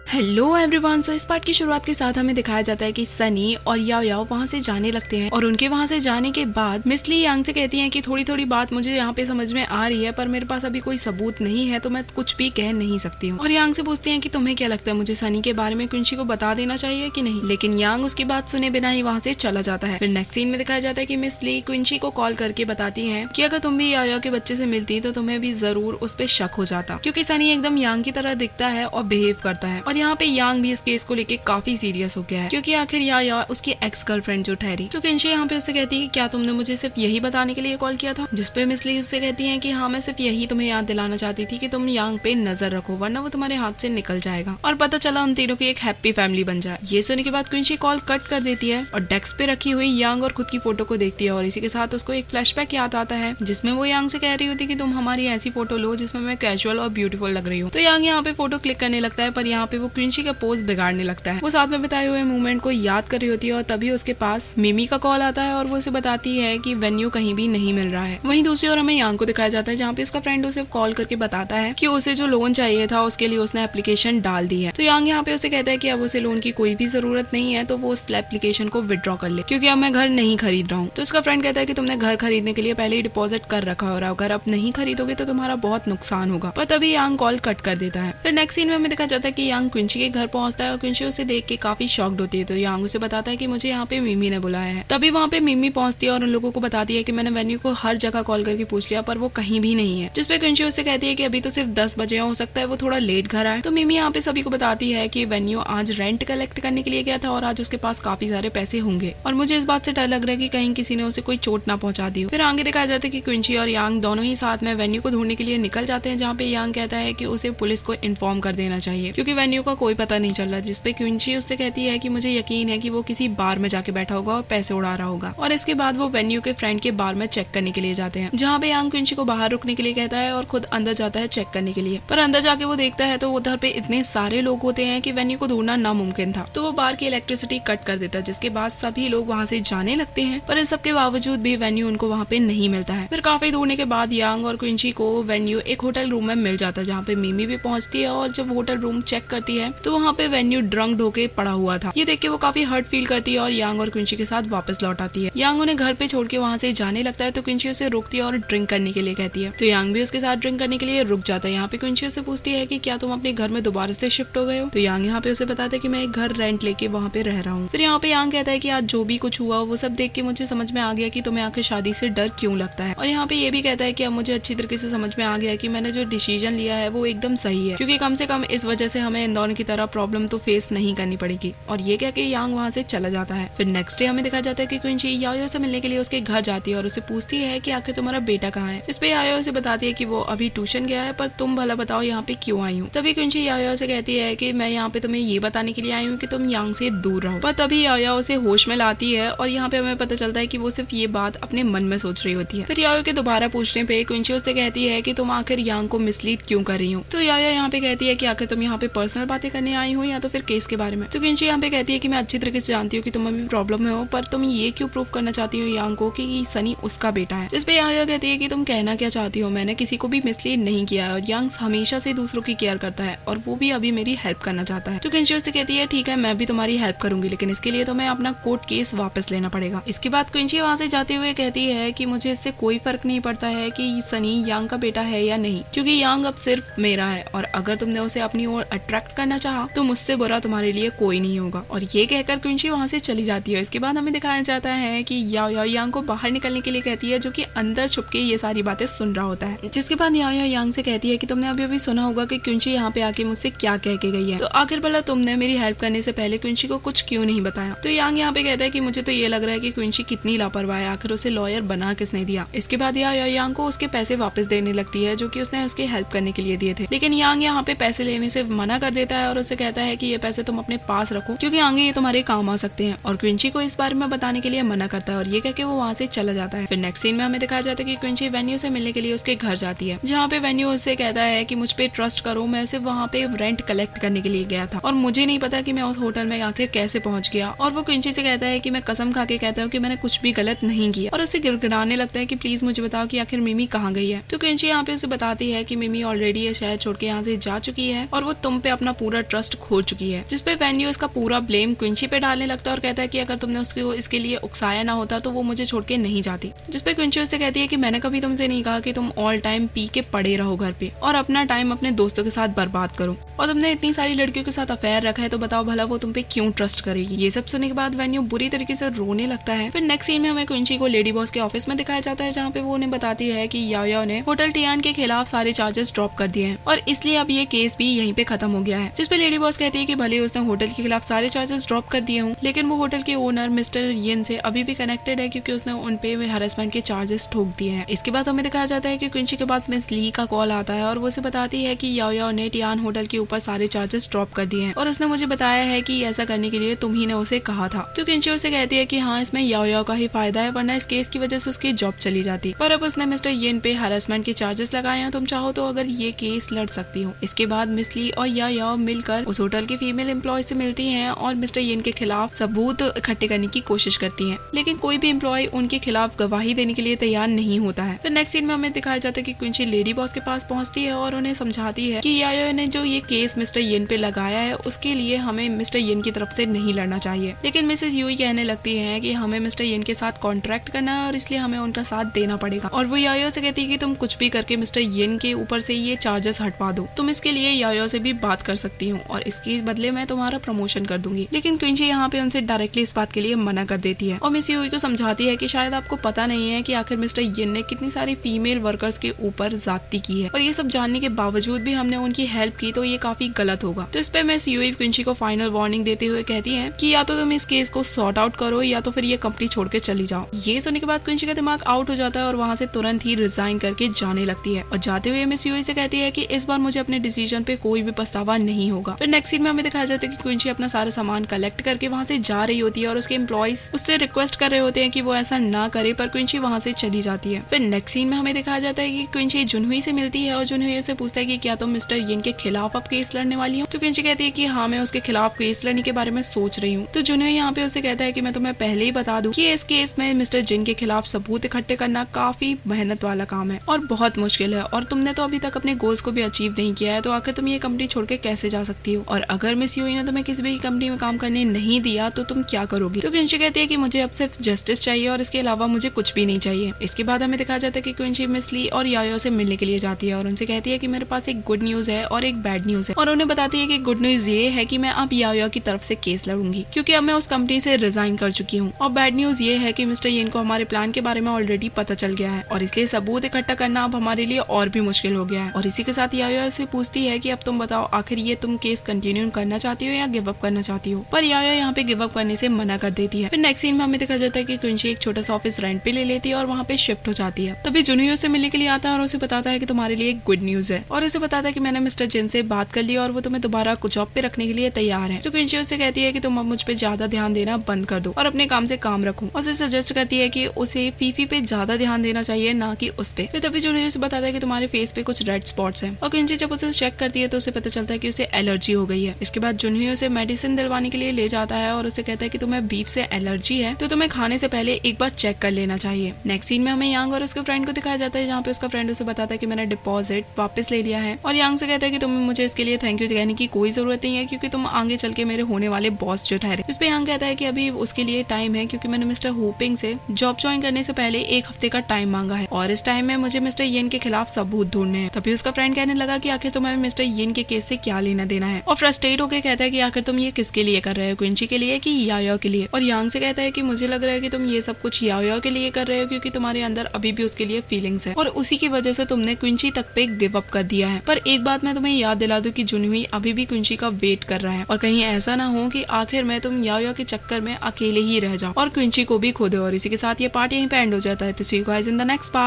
Hello everyone. सो इस part की शुरुआत के साथ हमें दिखाया जाता है कि सनी और याओ याओ वहाँ से जाने लगते हैं और उनके वहाँ से जाने के बाद मिस ली यांग से कहती हैं कि थोड़ी थोड़ी बात मुझे यहाँ पे समझ में आ रही है, पर मेरे पास अभी कोई सबूत नहीं है तो मैं कुछ भी कह नहीं सकती हूँ। और यांग से पूछती हैं कि तुम्हें क्या लगता है मुझे सनी के बारे में क्विंची को बता देना चाहिए कि नहीं, लेकिन यांग उसकी बात सुने बिना ही वहाँ से चला जाता है। फिर नेक्स्ट सीन में दिखाया जाता है कि मिस ली क्विंची को कॉल करके बताती है कि अगर तुम भी याओ याओ के बच्चे से मिलती तो तुम्हें भी जरूर उस पर शक हो जाता, क्योंकि सनी एकदम यांग की तरह दिखता है और बिहेव करता है। और यहाँ पे यांग भी इस केस को लेके काफी सीरियस हो गया है, क्योंकि आखिर याओ उसकी एक्स गर्लफ्रेंड जो ठहरी। तो किंशी यहाँ पे उससे कहती है कि क्या तुमने मुझे सिर्फ यही बताने के लिए कॉल किया था, जिसपे मिस ली उससे कहती है कि हाँ मैं सिर्फ यही तुम्हें याद दिलाना चाहती थी कि तुम यांग पे नजर रखो वरना वो तुम्हारे हाथ से निकल जाएगा। और पता चला उन तीनों की एक हैप्पी फैमिली बन जाए। ये सुनने के बाद किंशी कॉल कट कर देती है और डेस्क पे रखी हुई यांग और खुद की फोटो को देखती है और इसी के साथ उसको एक फ्लैशबैक याद आता है जिसमें वो यांग से कह रही होती कि तुम हमारी ऐसी फोटो लो जिसमें मैं कैजुअल और ब्यूटीफुल लग रही हूँ। तो यांग यहाँ पे फोटो क्लिक करने लगता है, पर यहाँ पे वो किंशी का पोज बिगाड़ने लगता है। वो साथ में बिताए हुए मूवमेंट को याद कर रही होती है और तभी उसके पास मिमी का कॉल आता है और वो उसे बताती है कि वेन्यू कहीं भी नहीं मिल रहा है। वहीं दूसरी ओर हमें यांग को दिखाया जाता है जहाँ पे उसका फ्रेंड उसे कॉल करके बताता है कि उसे जो लोन चाहिए था उसके लिए उसने एप्लीकेशन डाल दी है। तो यांग यहाँ पे उसे कहता है कि अब उसे लोन की कोई भी जरूरत नहीं है तो वो उस एप्लीकेशन को विड्रॉ कर ले, क्योंकि अब मैं घर नहीं खरीद रहा हूँ। तो उसका फ्रेंड कहता है कि तुमने घर खरीदने के लिए पहले ही डिपॉजिट कर रखा और अगर अब नहीं खरीदोगे तो तुम्हारा बहुत नुकसान होगा। पर तभी यांग कॉल कट कर देता है। फिर नेक्स्ट सीन में हमें दिखाया जाता है कि यांग क्विंची के घर पहुंचता है और क्विंची उसे देख के काफी शॉक्ड होती है। तो यांग उसे बताता है कि मुझे यहाँ पे मिमी ने बुलाया है। तभी वहाँ पे मिमी पहुंचती है और उन लोगों को बताती है कि मैंने वेन्यू को हर जगह कॉल करके पूछ लिया पर वो कहीं भी नहीं है, जिसपे क्विंची उसे कहती है कि अभी तो सिर्फ 10 बजे हो सकता है वो थोड़ा लेट घर आए। तो मिमी यहाँ पे सभी को बताती है कि वेन्यू आज रेंट कलेक्ट करने के लिए गया था और आज उसके पास काफी सारे पैसे होंगे और मुझे इस बात से डर लग रहा है कि कहीं किसी ने उसे कोई चोट ना पहुंचा दी हो। फिर आगे दिखाया जाता है कि क्विंची और यांग दोनों ही साथ में वेन्यू को ढूंढने के लिए निकल जाते हैं, जहाँ पे यांग कहता है कि उसे पुलिस को इन्फॉर्म कर देना चाहिए क्योंकि वेन्यू का कोई पता नहीं चल रहा, जिसपे क्विंची उससे कहती है कि मुझे यकीन है कि वो किसी बार में जाके बैठा होगा और पैसे उड़ा रहा होगा। और इसके बाद वो वेन्यू के फ्रेंड के बार में चेक करने के लिए जाते हैं, जहाँ पे यांग क्विंची को बाहर रुकने के लिए कहता है और खुद अंदर जाता है चेक करने के लिए। पर अंदर जाके वो देखता है तो उधर पे इतने सारे लोग होते हैं कि वेन्यू को ढूंढना नामुमकिन था। तो वो बार की इलेक्ट्रिसिटी कट कर देता है, जिसके बाद सभी लोग वहाँ से जाने लगते हैं। पर इस सब के बावजूद भी वेन्यू उनको वहाँ पे नहीं मिलता है। फिर काफी ढूंढने के बाद यांग और क्विंची को वेन्यू एक होटल रूम में मिल जाता है, जहाँ पे मिमी भी पहुंचती है और जब होटल रूम चेक करती है तो वहाँ पे वेन्यू ड्रंक होके पड़ा हुआ था। ये देख के वो काफी हर्ट फील करती है और यांग और क्विंची के साथ वापस लौट आती है। यांग उन्हें घर पे छोड़ के वहाँ से जाने लगता है तो क्विंची उसे रोकती है और ड्रिंक करने के लिए कहती है। तो यांग भी उसके साथ ड्रिंक करने के लिए रुक जाता है। यहाँ पे क्विंची उसे पूछती है कि क्या तुम अपने घर में दोबारा से शिफ्ट हो गए हो। तो यांग यहाँ पे उसे बताता है कि मैं एक घर रेंट लेके वहाँ पे रह रहा हूँ। फिर यहाँ पे यांग कहता है कि आज जो भी कुछ हुआ वो सब देख के मुझे समझ में आ गया कि तुम्हें आखिर शादी से डर क्यों लगता है। और यहाँ पे ये भी कहता है कि अब मुझे अच्छी तरीके से समझ में आ गया कि मैंने जो डिसीजन लिया है वो एकदम सही है, क्योंकि कम से कम इस वजह से हमें इन दोनों की तरह प्रॉब्लम तो फेस नहीं करनी पड़ेगी। और ये कह के यांग वहाँ से चला जाता है। फिर नेक्स्ट डे हमें दिखा जाता है कि क्विंची याओ से मिलने के लिए उसके घर जाती है और उसे पूछती है कि आखिर तुम्हारा बेटा कहाँ है, जिसपे याओ उसे बताती है कि वो अभी ट्यूशन गया है, पर तुम भला बताओ यहाँ पे क्यों आई हूँ। तभी क्विंची याओ से कहती है कि मैं यहाँ पे तुम्हें ये बताने के लिए आई हूँ कि तुम यांग से दूर रहो। पर तभी याओ उसे होश में लाती है और यहाँ पे हमें पता चलता है कि वो सिर्फ ये बात अपने मन में सोच रही होती है। फिर याओ के दोबारा पूछने पे क्विंची उससे कहती है कि तुम आखिर यांग को मिसलीड क्यों कर रही हो। तो याओ यहाँ पे कहती है कि आखिर तुम यहाँ पे पर्सनल बातें करने आई हो या तो फिर केस के बारे में। तो क्विंची यहाँ पे कहती है कि मैं अच्छी तरीके से जानती हूँ कि तुम अभी प्रॉब्लम में हो, पर तुम ये क्यों प्रूव करना चाहती हो यांग को कि सनी उसका बेटा है। जिसपे याओ कहती है कि तुम कहना क्या चाहती हो, मैंने किसी को भी मिसलीड नहीं किया है और यांग हमेशा से दूसरों की केयर करता है और वो भी अभी मेरी हेल्प करना चाहता है। तो क्विंची उससे कहती है ठीक है मैं भी तुम्हारी हेल्प करूंगी, लेकिन इसके लिए तुम्हें अपना कोर्ट केस वापस लेना पड़ेगा। इसके बाद क्विंची वहाँ से जाते हुए कहती है कि मुझे इससे कोई फर्क नहीं पड़ता है कि सनी यांग का बेटा है या नहीं, क्योंकि यांग अब सिर्फ मेरा है और अगर तुमने उसे अपनी ओर अट्रैक्ट करना चाहा तो मुझसे बुरा तुम्हारे लिए कोई नहीं होगा। और ये कहकर क्विंची वहाँ से चली जाती है। इसके बाद हमें दिखाया जाता है कि याओ यांग को बाहर निकलने के लिए कहती है, जो कि अंदर छुप के ये सारी बातें सुन रहा होता है। जिसके बाद याओ यांग से कहती है कि तुमने अभी अभी सुना होगा कि क्विंची यहाँ पे आके मुझसे क्या कह के गई है, तो आखिर भला तुमने मेरी हेल्प करने से पहले क्विंची को कुछ क्यों नहीं बताया। तो यांग यहाँ पे कहता है कि मुझे तो ये लग रहा है कि क्विंची कितनी लापरवाह है, आखिर उसे लॉयर बना किसने दिया। इसके बाद याओ यांग को उसके पैसे वापस देने लगती है जो कि उसने उसकी हेल्प करने के लिए दिए थे, लेकिन यांग यहाँ पे पैसे लेने से मना कर देता है और उसे कहता है कि ये पैसे तुम अपने पास रखो क्योंकि आगे ये तुम्हारे काम आ सकते हैं। और क्विंची को इस बारे में बताने के लिए मना करता है और ये कह के वो वहाँ से चला जाता है। फिर नेक्स्ट सीन में हमें दिखाया जाता है कि क्विंची वेन्यू से मिलने के लिए उसके घर जाती है, जहाँ पे वेन्यू उससे कहता है कि मुझ पे ट्रस्ट करो, मैं सिर्फ वहाँ पे रेंट कलेक्ट करने के लिए गया था और मुझे नहीं पता कि मैं उस होटल में आखिर कैसे पहुंच गया। और वो क्विंची से कहता है कि मैं कसम खा के कहता हूँ कि मैंने कुछ भी गलत नहीं किया और उससे गिड़गिड़ाने लगता है कि प्लीज मुझे बताओ कि आखिर मिमी कहाँ गई है। तो क्विंची यहाँ पे उसे बताती है कि मिमी ऑलरेडी ये शहर छोड़ के यहाँ से जा चुकी है और वो तुम पे अपना पूरा ट्रस्ट खो चुकी है, जिसपे वेन्यू इसका पूरा ब्लेम क्विंची पे डालने लगता है और कहता है कि अगर तुमने उसको इसके लिए उकसाया ना होता तो वो मुझे छोड़ के नहीं जाती। जिसपे क्विंची उससे कहती है कि मैंने कभी तुमसे नहीं कहा कि तुम ऑल टाइम पी के पड़े रहो घर पे और अपना टाइम अपने दोस्तों के साथ बर्बाद करो, और तुमने इतनी सारी लड़कियों के साथ अफेयर रखा है तो बताओ भला वो तुम पे क्यों ट्रस्ट करेगी। ये सब सुनने के बाद वेन्यू बुरी तरीके से रोने लगता है। फिर नेक्स्ट सीन में हमें क्विंची को लेडी बॉस के ऑफिस में दिखाया जाता है, जहाँ पे वो उन्हें बताती है कि याओ ने होटल टियान के खिलाफ सारे चार्जेस ड्रॉप कर दिए हैं और इसलिए अब ये केस भी यहीं पे खत्म हो गया है। जिसपे लेडी बॉस कहती है कि भले उसने होटल के खिलाफ सारे चार्जेस ड्रॉप कर दिए हों, लेकिन वो होटल के ओनर मिस्टर यिन से अभी भी कनेक्टेड है क्योंकि उसने उन पे हरासमेंट के चार्जेस ठोक दिए हैं। इसके बाद हमें दिखाया जाता है कि क्विंची के पास मिस ली का कॉल आता है और वो उसे बताती है कि याओ ने टियान होटल के ऊपर सारे चार्जेस ड्रॉप कर दिए हैं और उसने मुझे बताया है कि ऐसा करने के लिए तुम ही ने उसे कहा था। तो क्विंची उसे कहती है कि हाँ, इसमें याओ का ही फायदा है, वरना इस केस की वजह से उसकी जॉब चली जाती। पर अब उसने मिस्टर यिन पे हरासमेंट के चार्जेस लगाए हैं, तुम चाहो तो अगर ये केस लड़ सकती हो। इसके बाद मिस ली और याओ मिलकर उस होटल की फीमेल एम्प्लॉय से मिलती हैं और मिस्टर यिन के खिलाफ सबूत इकट्ठे करने की कोशिश करती हैं, लेकिन कोई भी एम्प्लॉय उनके खिलाफ गवाही देने के लिए तैयार नहीं होता है। फिर नेक्स्ट सीन में हमें दिखाया जाता है कि क्विंची लेडी बॉस के पास पहुंचती है और उन्हें समझाती है कि याओ ने जो ये केस मिस्टर यिन पे लगाया है उसके लिए हमें मिस्टर यिन की तरफ से नहीं लड़ना चाहिए। लेकिन मिसेस यूई कहने लगती है कि हमें मिस्टर यिन के साथ कॉन्ट्रैक्ट करना है और इसलिए हमें उनका साथ देना पड़ेगा, और वो याओ से कहती है कि तुम कुछ भी करके मिस्टर यिन के ऊपर से ये चार्जेस हटवा दो, तुम इसके लिए याओ से भी बात कर सकती हूँ और इसके बदले मैं तुम्हारा प्रमोशन कर दूंगी। लेकिन क्विंची यहाँ पे उनसे डायरेक्टली इस बात के लिए मना कर देती है और मिस यूई को समझाती है कि शायद आपको पता नहीं है कि आखिर मिस्टर यिन ने कितनी सारी फीमेल वर्कर्स के ऊपर ज्यादती की है और ये सब जानने के बावजूद भी हमने उनकी हेल्प की तो ये काफी गलत होगा। तो इस पे मिस यूई क्विंची को फाइनल वार्निंग देते हुए कहती है कि या तो तुम इस केस को सॉर्ट आउट करो या तो फिर ये कंपनी छोड़ के चली जाओ। ये सुनने के बाद क्विंची का दिमाग आउट हो जाता है और वहाँ से तुरंत ही रिजाइन करके जाने लगती है और जाते हुए मिस यूई से कहती है कि इस बार मुझे अपने डिसीजन पे कोई भी पछतावा नहीं होगा। फिर नेक्स्ट सीन में हमें दिखाया जाता है कि क्विंची अपना सारा सामान कलेक्ट करके वहाँ से जा रही होती है और उसके एम्प्लॉइज उससे रिक्वेस्ट कर रहे होते हैं कि वो ऐसा ना करे, पर क्विंची वहाँ से चली जाती है। फिर नेक्स्ट सीन में हमें दिखाया जाता है कि क्विंची जुनहुई से मिलती है और जुनहुई से पूछता है कि क्या तुम मिस्टर यिन के खिलाफ अब केस लड़ने वाली हो। तो क्विंची कहती है कि हाँ, मैं उसके खिलाफ केस लड़ने के बारे में सोच रही हूँ। तो जुनहुई यहाँ पे उसे कहता है कि मैं तुम्हें पहले ही बता दूं कि इस केस में मिस्टर जिन के खिलाफ सबूत इकट्ठे करना काफी मेहनत वाला काम है और बहुत मुश्किल है, और तुमने तो अभी तक अपने गोल्स को भी अचीव नहीं किया है, तो आखिर तुम ये कंपनी छोड़ के कैसे जा सकती हो, और अगर मिस यूई ने तुम्हें किसी भी कंपनी में काम करने नहीं दिया तो तुम क्या करोगी। तो क्विंची कहती है कि मुझे अब सिर्फ जस्टिस चाहिए और इसके अलावा मुझे कुछ भी नहीं चाहिए। इसके बाद हमें दिखाया जाता है कि क्विंची मिस ली और याओ से मिलने के लिए जाती है और उनसे कहती है कि मेरे पास एक गुड न्यूज है और एक बैड न्यूज है, और उन्हें बताती है कि गुड न्यूज ये है कि मैं अब याओ की तरफ से केस लड़ूंगी क्योंकि अब मैं उस कंपनी से रिजाइन कर चुकी हूँ, और बैड न्यूज ये है कि मिस्टर यिन को हमारे प्लान के बारे में ऑलरेडी पता चल गया है और इसलिए सबूत इकट्ठा करना अब हमारे लिए और भी मुश्किल हो गया है। और इसी के साथ याओ से पूछती है कि अब तुम बताओ आखिर ये तुम केस कंटिन्यू करना चाहती हो या गिव अप करना चाहती हो, पर याओ यहाँ पे गिव अप करने से मना कर देती है। फिर नेक्स्ट सीन में हमें दिखा जाता है कि क्विंची एक छोटा सा ऑफिस रेंट पे ले लेती है और वहाँ पे शिफ्ट हो जाती है। तभी जुनहुई से मिलने के लिए आता है और उसे बताता है कि तुम्हारे लिए एक गुड न्यूज है, और उसे बताता है कि मैंने मिस्टर जिन से बात कर ली और वो तुम्हें दोबारा कुछ जॉब पे रखने के लिए तैयार है। तो क्विंची उससे कहती है कि तुम अब मुझ पे ज्यादा ध्यान देना बंद कर दो और अपने काम से काम रखो, और उसे सजेस्ट करती है कि उसे फीफी पे ज्यादा ध्यान देना चाहिए, ना कि उस पे। फिर तभी जुनहुई उसे बताता है कि तुम्हारे फेस पे कुछ रेड स्पॉट्स हैं, और क्विंची जब उसे चेक करती है तो उसे पता चलता है कि उसे एलर्जी हो गई है। इसके बाद जुनहुई उसे मेडिसिन दिलवाने के लिए ले जाता है और उसे कहता है कि तुम्हें बीफ से एलर्जी है तो तुम्हें खाने से पहले एक बार चेक कर लेना चाहिए। नेक्स्ट सीन में हमें यांग और उसके फ्रेंड को दिखाया जाता है, जहाँ पे उसका फ्रेंड उसे बताता है कि मैंने डिपॉजिट वापस ले लिया है, और यांग से कहता है कि तुम्हें मुझे इसके लिए थैंक यू कहने की कोई जरूरत नहीं है क्योंकि तुम आगे चल के मेरे होने वाले बॉस जो ठहरे। इस पे यांग कहता है कि अभी उसके लिए टाइम है क्योंकि मैंने मिस्टर होपिंग से जॉब ज्वाइन करने से पहले एक हफ्ते का टाइम मांगा है और इस टाइम में मुझे मिस्टर यिन के खिलाफ सबूत ढूंढने हैं। तभी उसका फ्रेंड कहने लगा कि आखिर तुम्हें मिस्टर यिन के केस से क्या लेना देना है, और फ्रस्ट्रेट होकर कहता है कि आखिर तुम ये किसके लिए कर रहे हो, क्विंची के लिए कि याओ के लिए। और यांग से कहता है कि मुझे लग रहा है कि तुम ये सब कुछ याओ के लिए कर रहे हो क्योंकि तुम्हारे अंदर अभी भी उसके लिए फीलिंग्स है और उसी की वजह से तुमने क्विंची तक पे गिव अप कर दिया है। पर एक बात मैं तुम्हें याद दिला दूं कि जुनहुई अभी भी क्विंची का वेट कर रहा है, और कहीं ऐसा ना हो कि आखिर में तुम याओ के चक्कर में अकेले ही रह जाओ और क्विंची को भी खो दो। और इसी के साथ ये पार्ट यहीं पे एंड हो जाता है। तो see you guys in the next part.